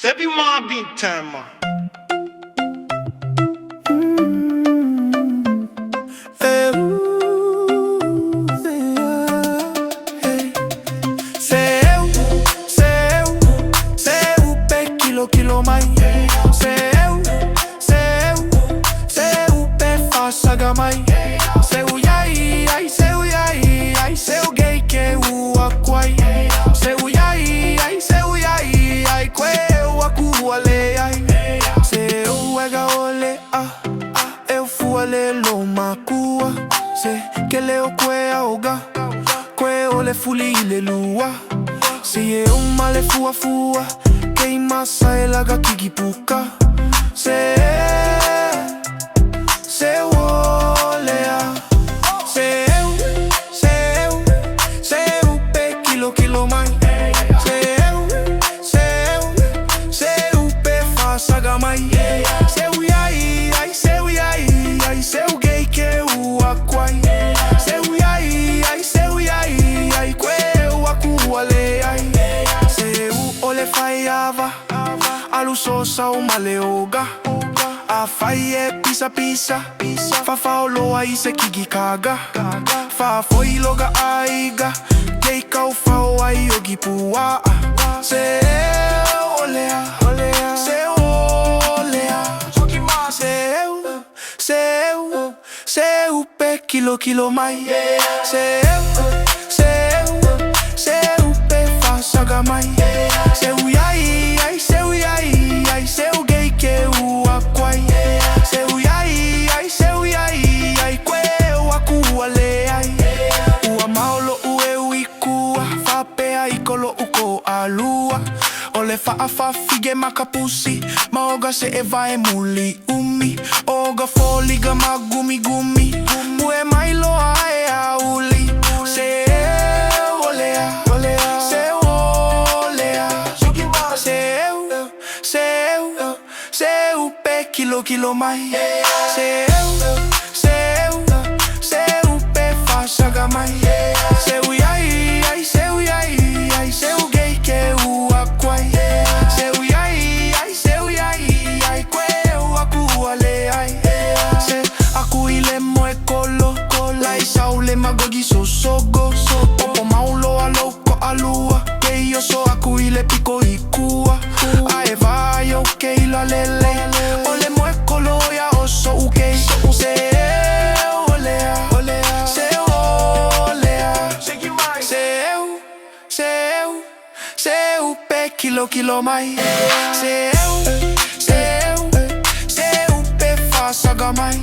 Sebi mabi tema. Kilo mai. Seu pe fasaga mai. Seu yai, ai seu yai, ai seu gay que o aquai. Seu yai, ai seu yai, ai que o akuale ai. Seu ega ole eu fuale lo makua. Se que le o que aoga, que ole fuli le lua. Se eu male fua. Queimassa elaga kigipuka. Se olea. Seu pe kilo mai. Seu pe fasaga mai. Seu yai, ai seu yai, ai seu gay que o aquai. Seu yai, ai que o akuale ai. Seu ole faiava. Alusosa o maleoga. A fai é pisa. Fa faolo aí se kigikaga. Fa foi loga aiga. Kei kau fao ai ogipua. Se olea. Seu pe kilo mai. Seu pe fasaga mai. Seu yai, ai seu gay que o aquai. Seu yai, ai que o akuale ai. Ua maolo eu ikua. Fa pe ai kolo uko alua. Ole fa fige makapusi. Maoga se eva e muli umi. Oga foliga magumi. Mue mailo ae auli. Se olea. Seu pe kilo mai. Seu pe fasaga mai. Seu yai, ai seu gay que o aquai. Seu yai, ai que o akuale ai. Se akuile moe kolo. Lai saule magogi sosogo. Popo maulo aloko alua. Que yo so akuile pico ikua. Ae vai o que la lele. Ole moe kolo ya oso uke. Se olea. Seu pe kilo mai. Seu pe fasaga mai.